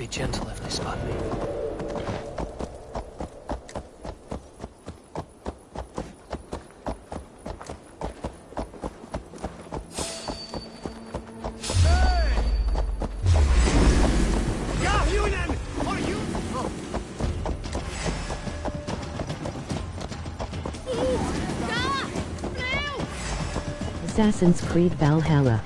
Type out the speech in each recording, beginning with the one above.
be gentle if they spot me. Assassin's Creed Valhalla.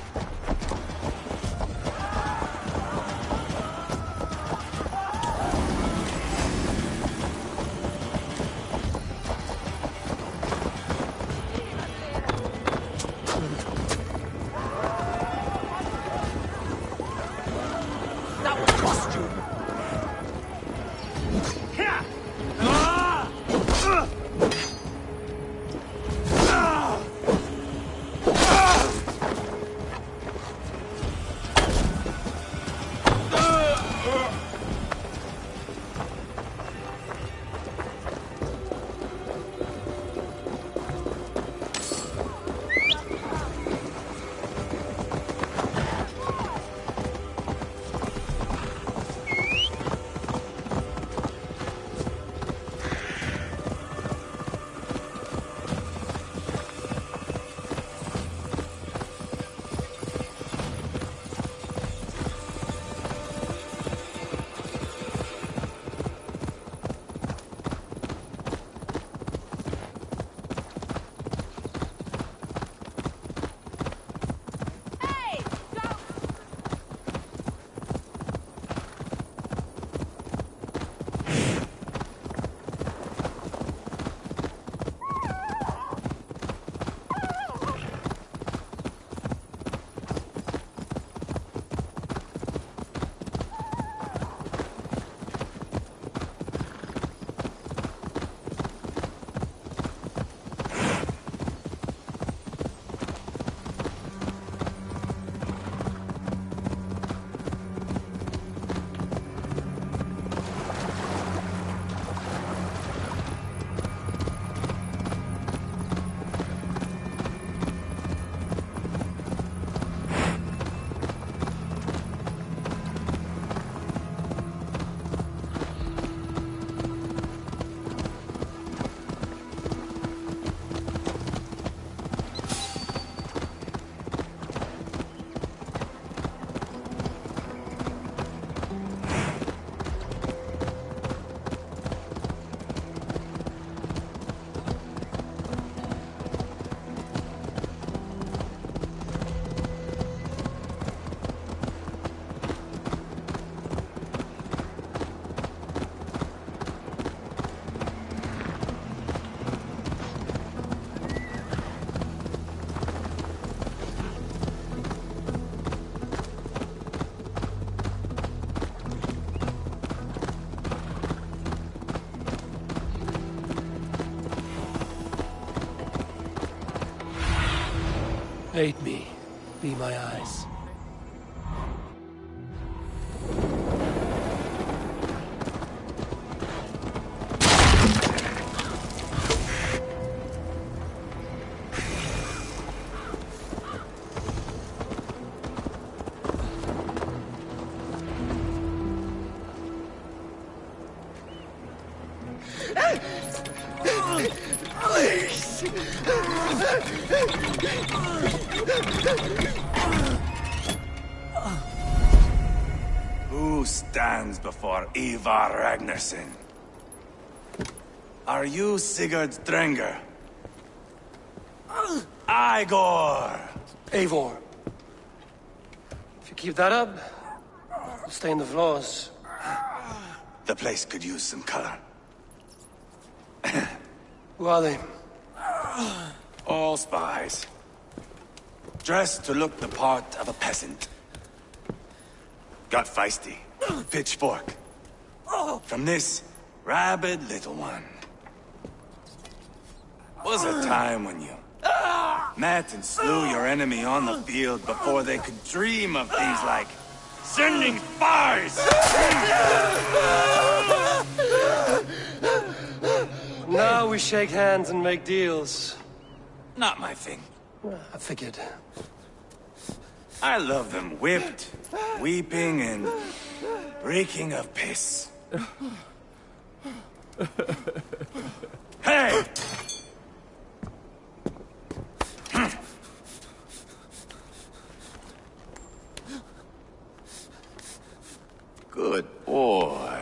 Aid me. Be my eyes. Who stands before Ivar Ragnarsson? Are you Sigurd Drenger? Igor! Eivor. If you keep that up, you'll stay in the floors. The place could use some color. Who are they? All spies. Dressed to look the part of a peasant. Got feisty. Pitchfork. From this rabid little one. Was a time when you met and slew your enemy on the field before they could dream of things like sending spies! Now we shake hands and make deals. Not my thing. I figured. I love them whipped, weeping, and Reeking of piss. Hey! Good boy.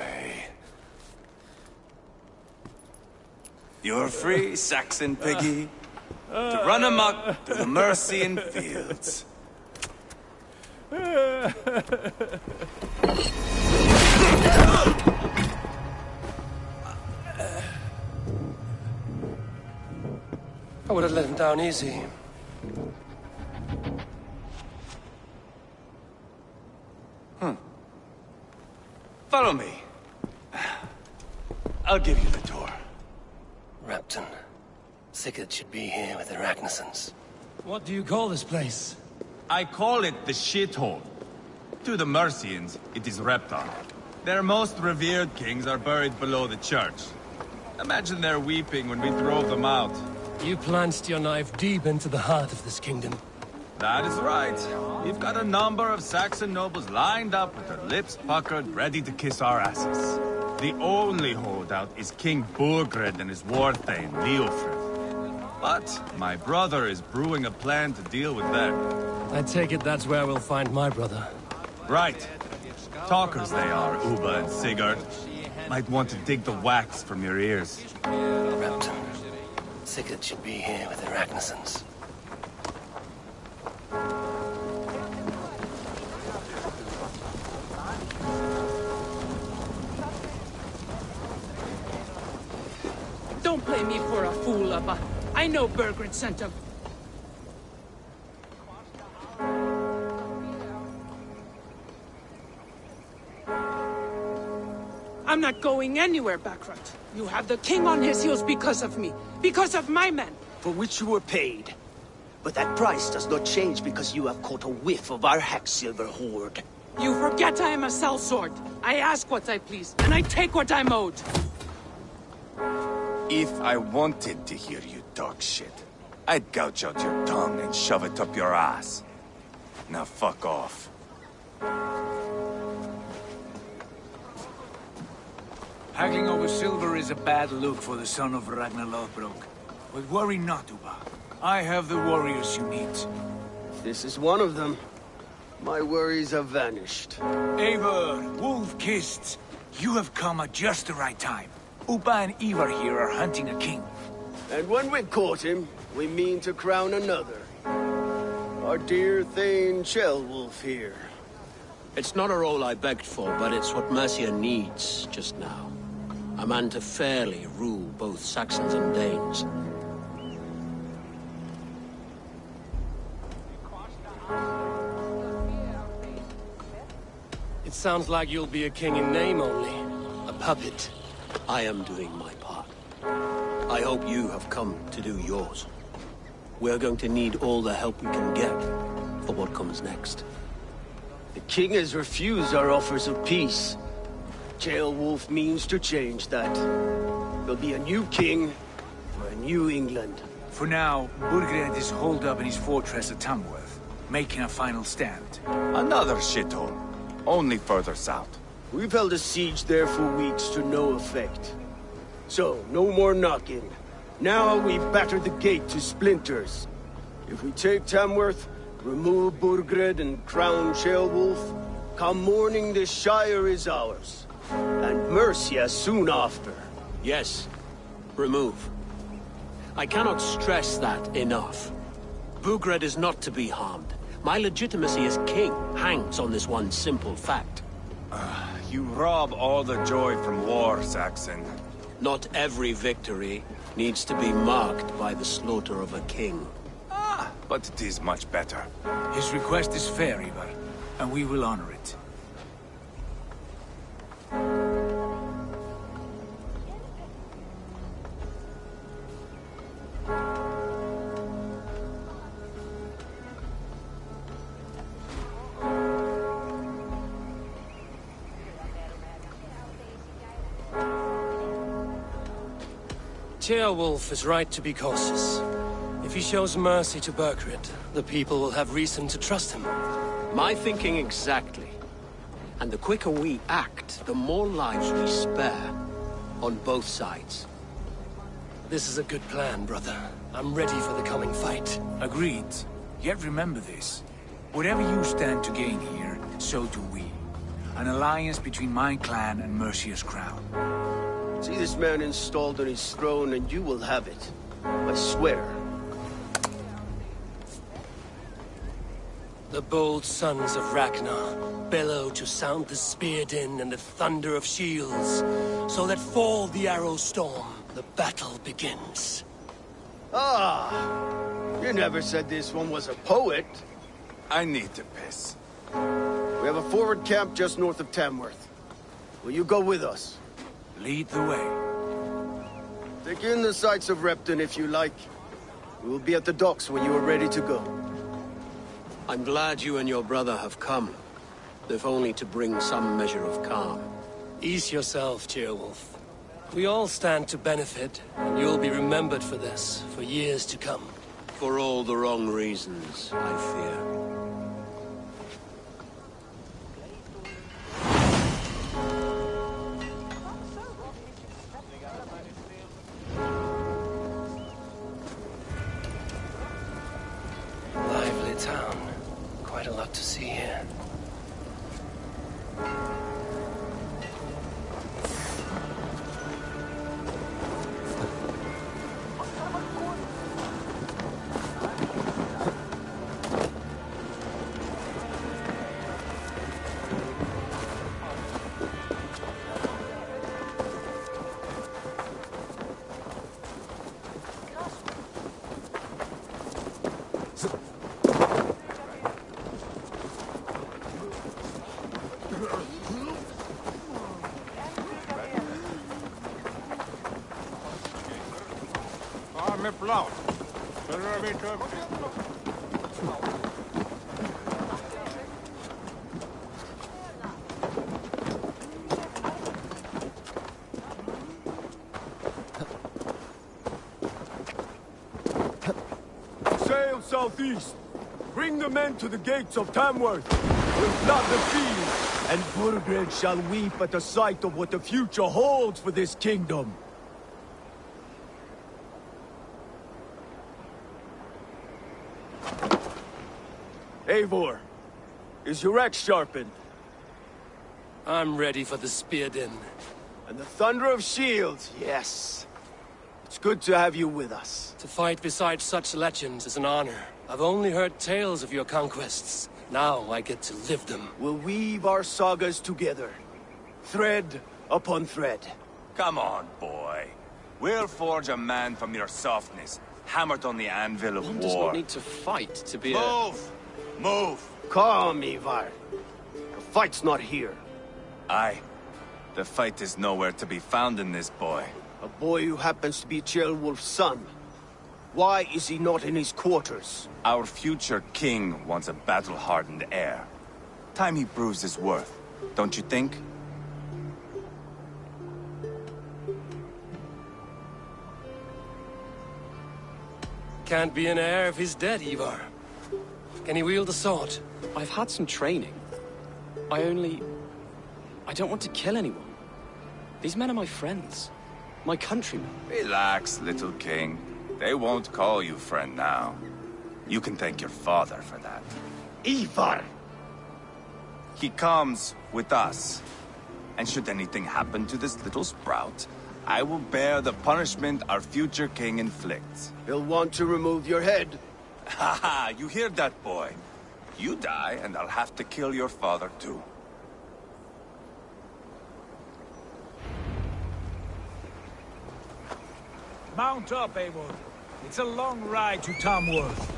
You're free, Saxon piggy, to run amok through the Mercian fields. I would have let him down easy. Follow me. I'll give you the tour. Repton. Sigurd should be here with the Ragnarsons. What do you call this place? I call it the shithole. To the Mercians, it is Repton. Their most revered kings are buried below the church. Imagine their weeping when we drove them out. You plunged your knife deep into the heart of this kingdom. That is right. We've got a number of Saxon nobles lined up with their lips puckered, ready to kiss our asses. The only holdout is King Burgred and his war thane, Leofrid. But my brother is brewing a plan to deal with them. I take it that's where we'll find my brother. Right. Talkers they are, Uba and Sigurd. Might want to dig the wax from your ears. Repton. Sigurd should be here with the Ragnarsons. Don't play me for a fool, Abba. I know Burgred sent him. I'm not going anywhere, Backrot. You have the king on his heels because of me. Because of my men. For which you were paid. But that price does not change because you have caught a whiff of our Hacksilver hoard. You forget I am a sellsword. I ask what I please, and I take what I'm owed. If I wanted to hear you talk shit, I'd gouge out your tongue and shove it up your ass. Now fuck off. Haggling over silver is a bad look for the son of Ragnar Lothbrok. But worry not, Uba. I have the warriors you need. This is one of them. My worries have vanished. Eivor, Wolf-Kissed, you have come at just the right time. Uba and Ivar here are hunting a king. And when we've caught him, we mean to crown another. Our dear Thane Ceolwulf here. It's not a role I begged for, but it's what Mercia needs just now. A man to fairly rule both Saxons and Danes. It sounds like you'll be a king in name only. A puppet. I am doing my part. I hope you have come to do yours. We're going to need all the help we can get for what comes next. The king has refused our offers of peace. Ceolwulf means to change that. There'll be a new king for a new England. For now, Burgred is holed up in his fortress at Tamworth, making a final stand. Another shithole. Only further south. We've held a siege there for weeks to no effect. So, no more knocking. Now we've battered the gate to splinters. If we take Tamworth, remove Burgred and crown Ceolwulf, come morning the Shire is ours. And Mercia soon after. Yes, remove. I cannot stress that enough. Burgred is not to be harmed. My legitimacy as king hangs on this one simple fact. You rob all the joy from war, Saxon. Not every victory needs to be marked by the slaughter of a king. But it is much better. His request is fair, Ivar, and we will honor it. Ceolwulf is right to be cautious. If he shows mercy to Burgred, the people will have reason to trust him. My thinking exactly. And the quicker we act, the more lives we spare. On both sides. This is a good plan, brother. I'm ready for the coming fight. Agreed. Yet remember this. Whatever you stand to gain here, so do we. An alliance between my clan and Mercia's crown. See this man installed on his throne and you will have it. I swear. The bold sons of Ragnar bellow to sound the spear din and the thunder of shields, so that fall the arrow storm, the battle begins. Ah! You never said this one was a poet. I need to piss. We have a forward camp just north of Tamworth. Will you go with us? Lead the way. Take in the sights of Repton if you like. We will be at the docks when you are ready to go. I'm glad you and your brother have come, if only to bring some measure of calm. Ease yourself, Ceolwulf. We all stand to benefit, and you'll be remembered for this, for years to come. For all the wrong reasons, I fear. Lively town. Quite a lot to see here. Sail southeast. Bring the men to the gates of Tamworth. We'll flood the field, and Burgred shall weep at the sight of what the future holds for this kingdom. Eivor, is your axe sharpened? I'm ready for the spear din. And the thunder of shields, yes. It's good to have you with us. To fight beside such legends is an honor. I've only heard tales of your conquests. Now I get to live them. We'll weave our sagas together, thread upon thread. Come on, boy. We'll forge a man from your softness, hammered on the anvil of One war. does not need to fight to be Move! Move! Calm, Ivar. The fight's not here. Aye. The fight is nowhere to be found in this boy. A boy who happens to be Ceolwulf's son. Why is he not in his quarters? Our future king wants a battle-hardened heir. Time he proves his worth, don't you think? Can't be an heir if he's dead, Ivar. Can he wield a sword? I've had some training. I don't want to kill anyone. These men are my friends. My countrymen. Relax, little king. They won't call you friend now. You can thank your father for that. Ivar! He comes with us. And should anything happen to this little sprout, I will bear the punishment our future king inflicts. He'll want to remove your head. Haha, you hear that, boy? You die, and I'll have to kill your father, too. Mount up, Eivor. It's a long ride to Tamworth.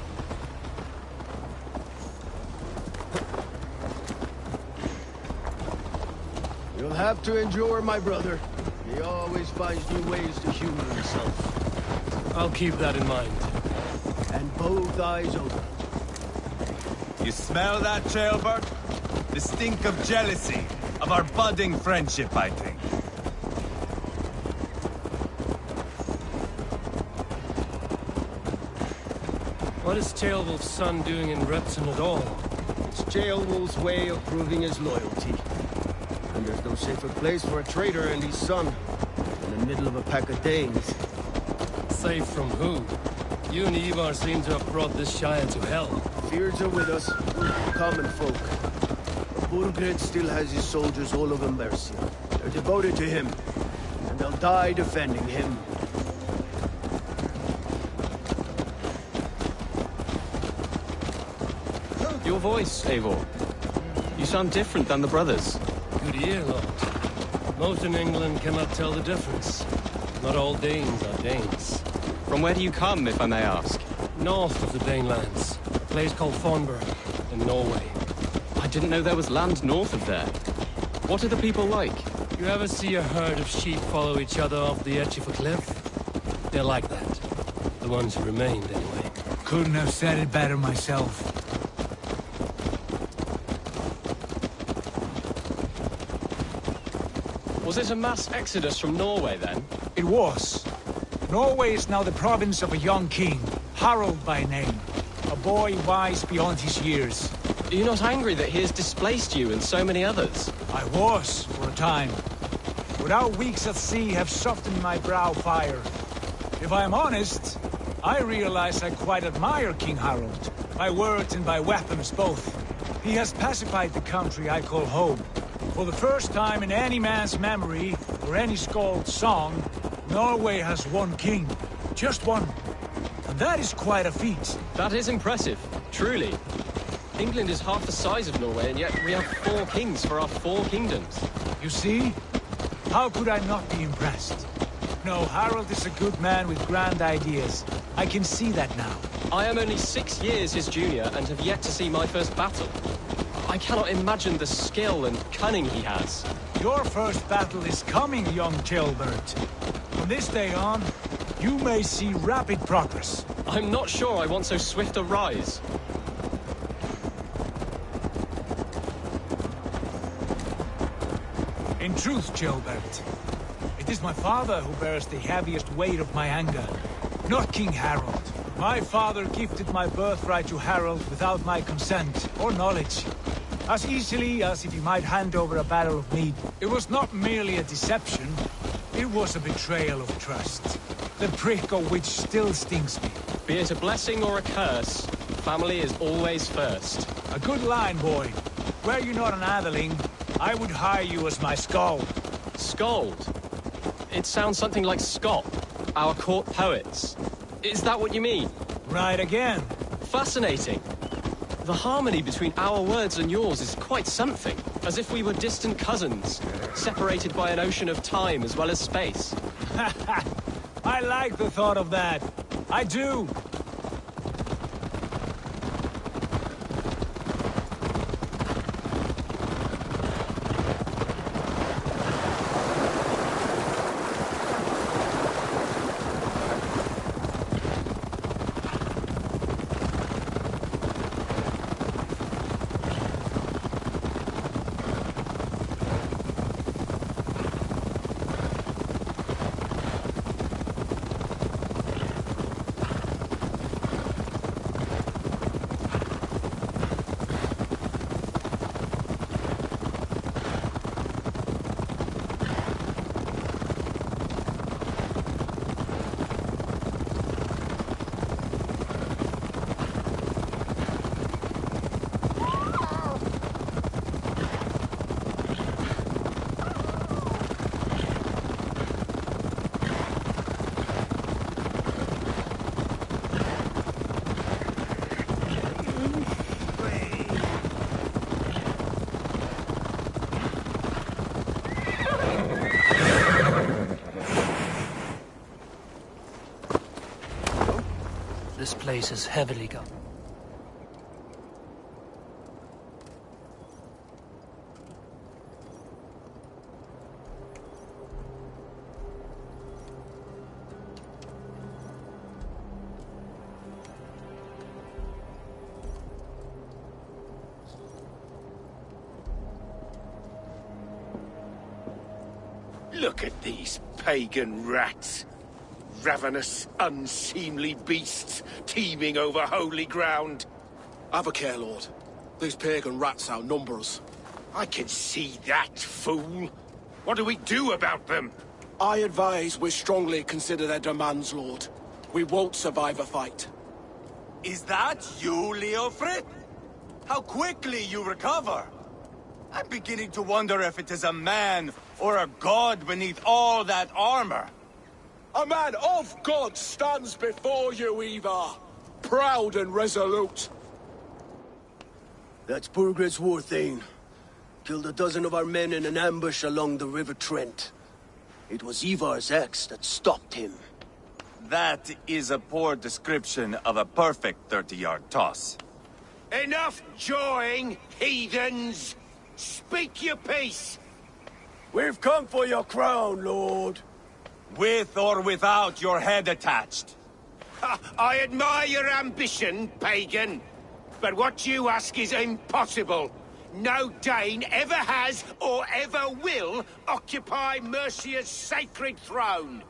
You'll have to endure, my brother. He always finds new ways to humor himself. I'll keep that in mind. And both eyes open. You smell that, Ceolbert? The stink of jealousy, of our budding friendship, I think. What is Ceolwulf's son doing in Repton at all? It's Ceolwulf's way of proving his loyalty. And there's no safer place for a trader and his son in the middle of a pack of Danes. Safe from who? You and Ivar seem to have brought this Shire to hell. Fears are with us, common folk. But Burgred still has his soldiers all over Mercia. They're devoted to him, and they'll die defending him. Your voice, Eivor. You sound different than the brothers. Good ear, Lord. Most in England cannot tell the difference. Not all Danes are Danes. From where do you come, if I may ask? North of the Danelands. A place called Thornburg, in Norway. I didn't know there was land north of there. What are the people like? You ever see a herd of sheep follow each other off the edge of a cliff? They're like that. The ones who remained, anyway. Couldn't have said it better myself. Was it a mass exodus from Norway, then? It was. Norway is now the province of a young king, Harald by name. A boy wise beyond his years. Are you not angry that he has displaced you and so many others? I was, for a time. But our weeks at sea have softened my brow fire. If I am honest, I realize I quite admire King Harald. By words and by weapons both. He has pacified the country I call home. For the first time in any man's memory, or any skald's song, Norway has one king. Just one. And that is quite a feat. That is impressive, truly. England is half the size of Norway, and yet we have 4 kings for our 4 kingdoms. You see? How could I not be impressed? No, Harald is a good man with grand ideas. I can see that now. I am only 6 years his junior, and have yet to see my first battle. I cannot imagine the skill and cunning he has. Your first battle is coming, young Jailbird. From this day on, you may see rapid progress. I'm not sure I want so swift a rise. In truth, Jailbird, it is my father who bears the heaviest weight of my anger, not King Harald. My father gifted my birthright to Harald without my consent or knowledge. As easily as if he might hand over a barrel of mead. It was not merely a deception, it was a betrayal of trust. The prick of which still stings me. Be it a blessing or a curse, family is always first. A good line, boy. Were you not an atheling, I would hire you as my skald. Skald? It sounds something like Scott, our court poets. Is that what you mean? Right again. Fascinating. The harmony between our words and yours is quite something. As if we were distant cousins, separated by an ocean of time as well as space. I like the thought of that. I do. This place is heavily guarded. Look at these pagan rats. Ravenous, unseemly beasts teeming over holy ground. Have a care, Lord. These pagan rats outnumber us. I can see that, fool. What do we do about them? I advise we strongly consider their demands, Lord. We won't survive a fight. Is that you, Leofrid? How quickly you recover! I'm beginning to wonder if it is a man or a god beneath all that armor. A man of God stands before you, Ivar. Proud and resolute. That's Burgred's war thane. Killed a dozen of our men in an ambush along the River Trent. It was Ivar's axe that stopped him. That is a poor description of a perfect 30-yard toss. Enough jawing, heathens! Speak your piece! We've come for your crown, Lord. With or without your head attached. Ha, I admire your ambition, pagan. But what you ask is impossible. No Dane ever has or ever will occupy Mercia's sacred throne.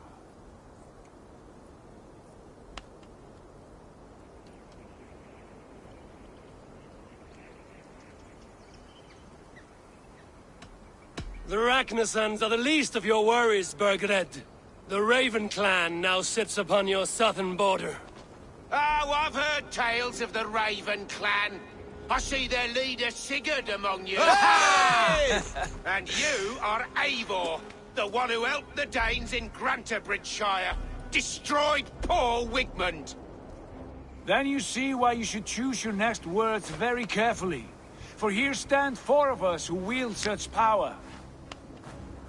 The Ragnarsons are the least of your worries, Burgred. The Raven clan now sits upon your southern border. Oh, I've heard tales of the Raven clan. I see their leader Sigurd among you. Hey! And you are Eivor, the one who helped the Danes in Grantabridgeshire. Destroyed poor Wigmund. Then you see why you should choose your next words very carefully. For here stand 4 of us who wield such power.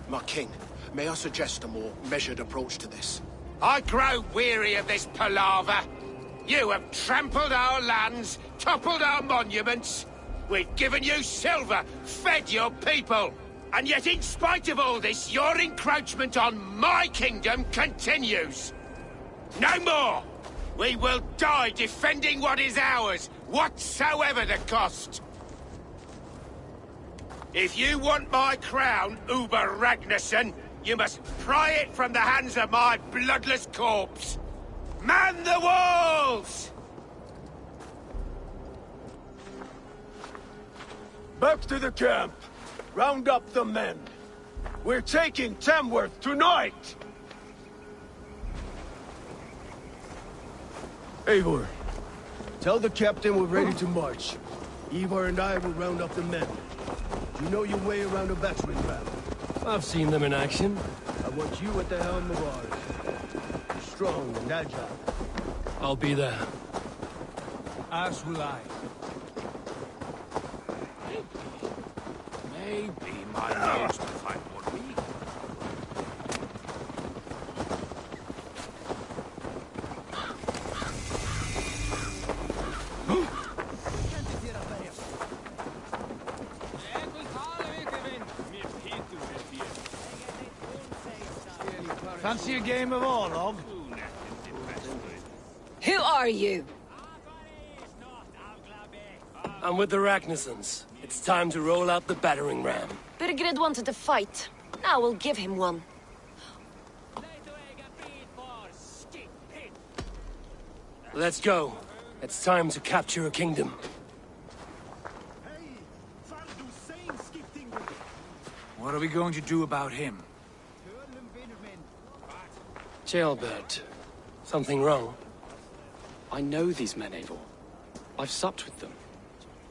My king, may I suggest a more measured approach to this? I grow weary of this palaver. You have trampled our lands, toppled our monuments. We've given you silver, fed your people. And yet in spite of all this, your encroachment on my kingdom continues. No more! We will die defending what is ours, whatsoever the cost. If you want my crown, Uber Ragnarsson, you must pry it from the hands of my bloodless corpse. Man the walls! Back to the camp. Round up the men. We're taking Tamworth tonight! Eivor, tell the captain we're ready to march. Ivar and I will round up the men. You know your way around a battering ram. I've seen them in action. I want you at the helm of ours. Strong and agile. I'll be there. As will I. Maybe my nose will find what we... Fancy a game of Orlog? Who are you? I'm with the Ragnarsons. It's time to roll out the battering ram. Burgred wanted to fight. Now we'll give him one. Let's go. It's time to capture a kingdom. What are we going to do about him? Jailbird. Something wrong? I know these men, Eivor. I've supped with them.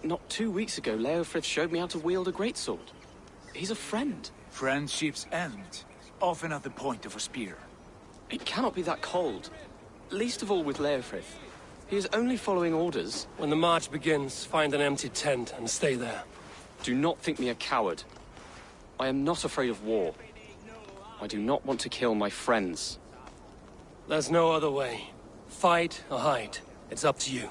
Not 2 weeks ago, Leofrith showed me how to wield a greatsword. He's a friend. Friendships end, often at the point of a spear. It cannot be that cold. Least of all with Leofrith. He is only following orders. When the march begins, find an empty tent and stay there. Do not think me a coward. I am not afraid of war. I do not want to kill my friends. There's no other way. Fight or hide. It's up to you.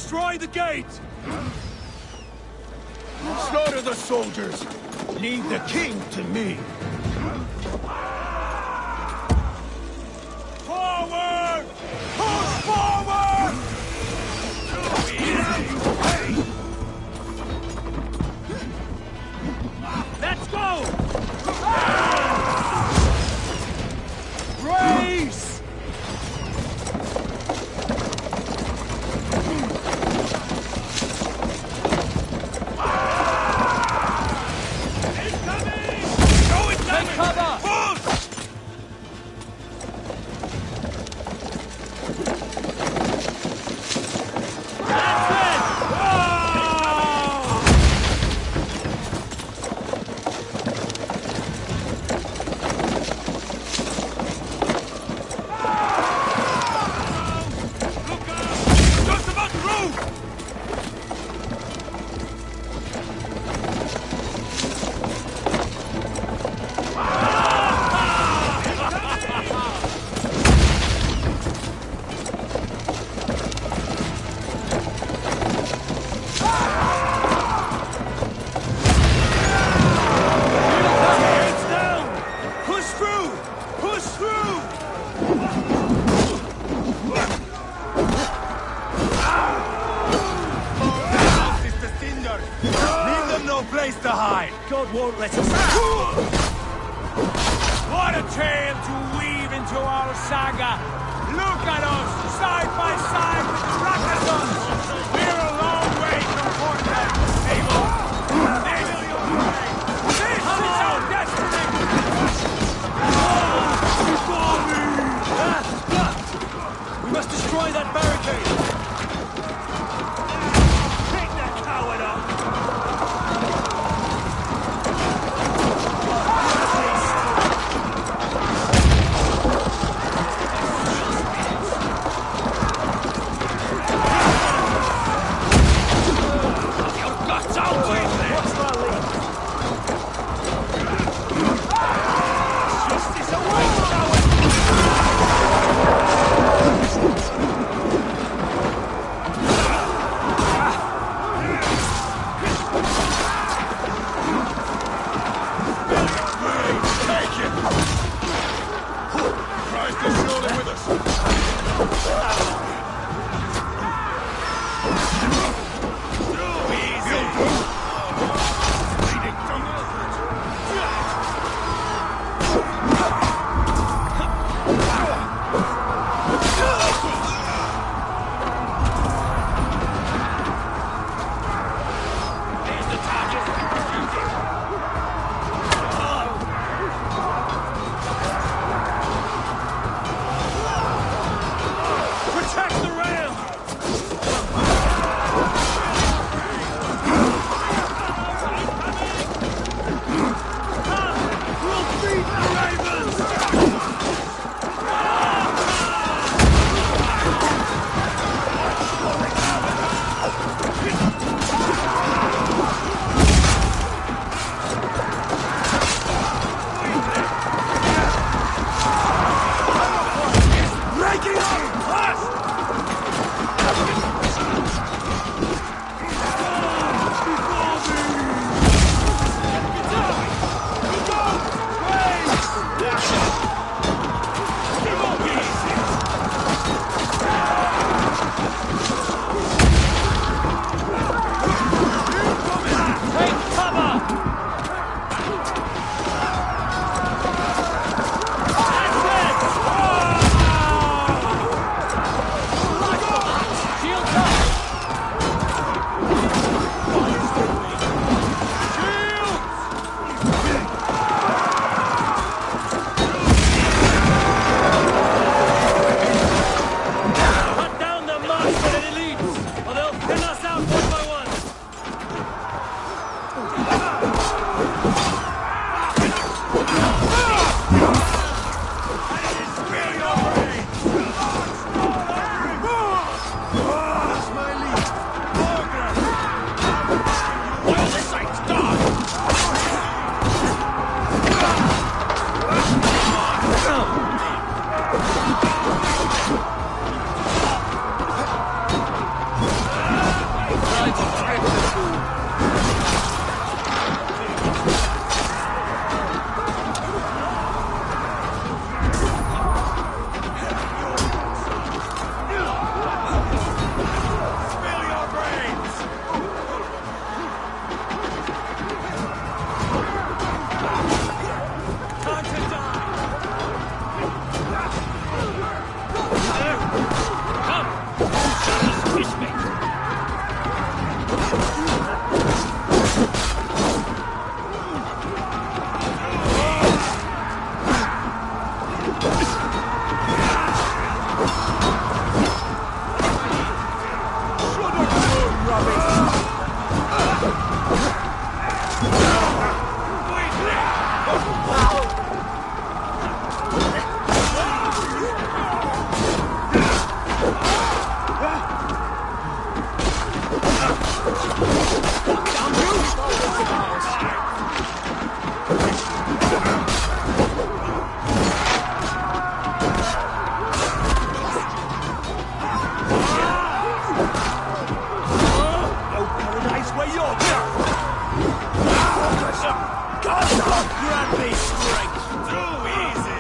Destroy the gate! Slaughter the soldiers! Leave the king to me! Forward! Push forward! Let's go! Race! God won't let us. What a tale to weave into our saga! Look at us, side by side with the Rakazons! We're a long way from Portland, Abel! They will be okay! This is our destiny! We must destroy that barricade! Take that coward up! No paradise where you're grant me strength. Too easy.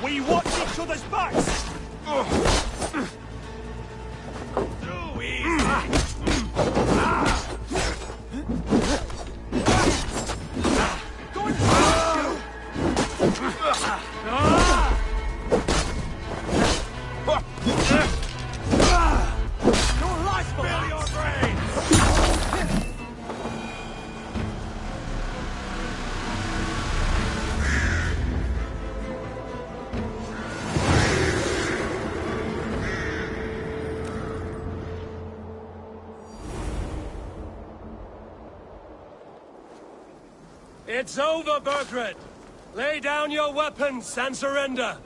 We watch each other's backs! Too easy! It's over, Burgred! Lay down your weapons and surrender!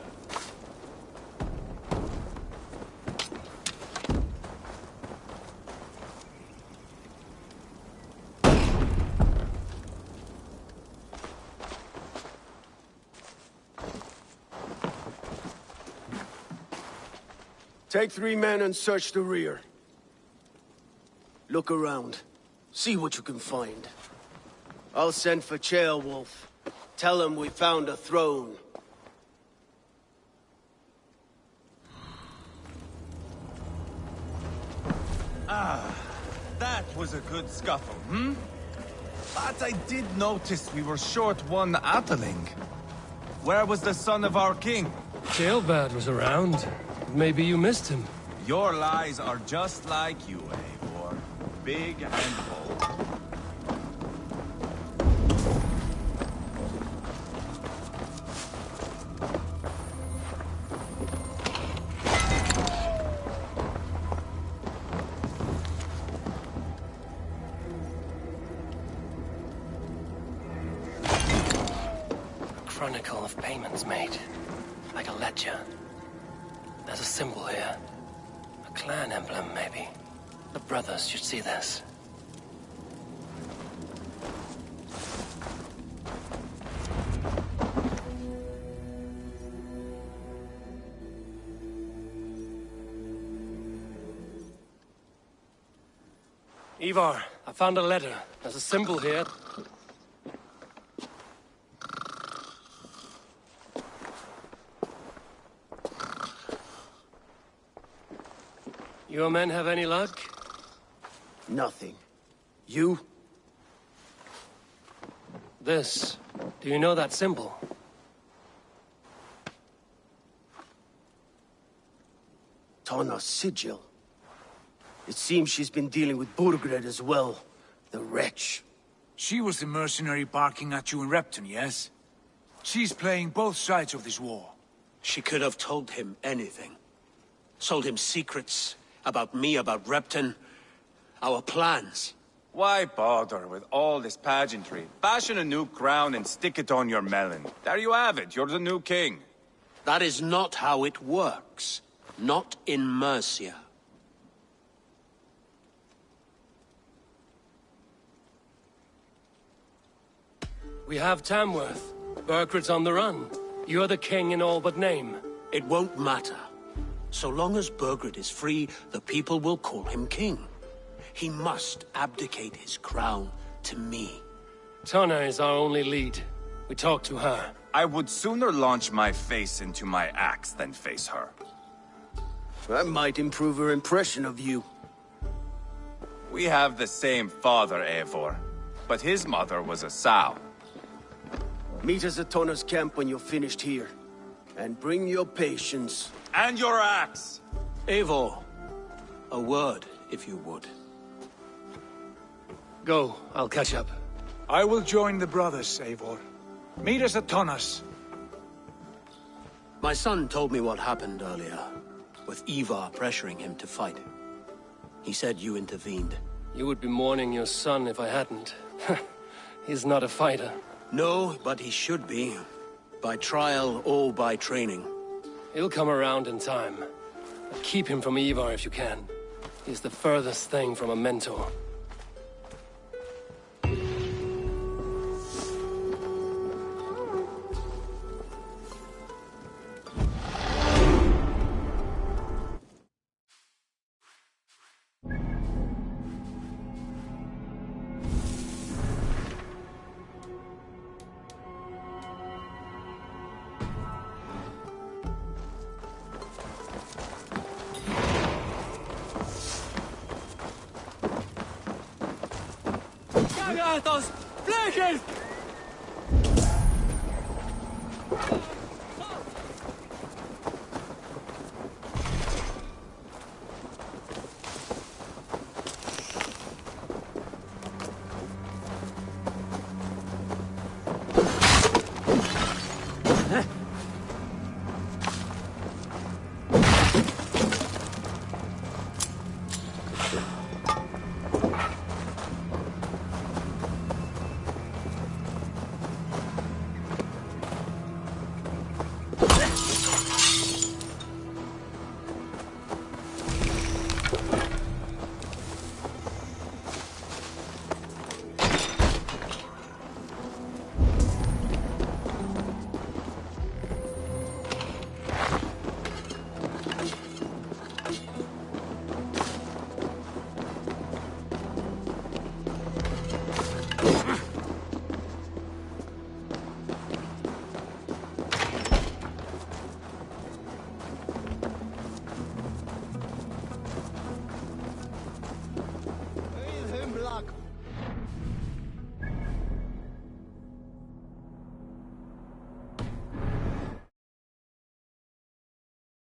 Take 3 men and search the rear. Look around. See what you can find. I'll send for Chaelwolf. Tell him we found a throne. Ah, that was a good scuffle, hmm? But I did notice we were short one Atheling. Where was the son of our king? Ceolbert was around. Maybe you missed him. Your lies are just like you, Eivor. Big and bold. Chronicle of payments made. Like a ledger. There's a symbol here. A clan emblem, maybe. The brothers should see this. Ivar, I found a letter. There's a symbol here. Your men have any luck? Nothing. You? This. Do you know that symbol? Tana's sigil. It seems she's been dealing with Burgred as well. The wretch. She was the mercenary barking at you in Repton, yes? She's playing both sides of this war. She could have told him anything. Sold him secrets. About me, about Repton. Our plans. Why bother with all this pageantry? Fashion a new crown and stick it on your melon. There you have it, you're the new king. That is not how it works. Not in Mercia. We have Tamworth. Burgred's on the run. You're the king in all but name. It won't matter. So long as Burgred is free, the people will call him king. He must abdicate his crown to me. Tana is our only lead. We talk to her. I would sooner launch my face into my axe than face her. That might improve her impression of you. We have the same father, Eivor, but his mother was a sow. Meet us at Tona's camp when you're finished here. And bring your patience. And your axe! Eivor, a word, if you would. Go, I'll catch up. I will join the brothers, Eivor. Meet us at Tonas. My son told me what happened earlier, with Ivar pressuring him to fight. He said you intervened. You would be mourning your son if I hadn't. He's not a fighter. No, but he should be. By trial or by training. He'll come around in time. But keep him from Ivar if you can. He's the furthest thing from a mentor. ¡Cagatos! ¡Flejes!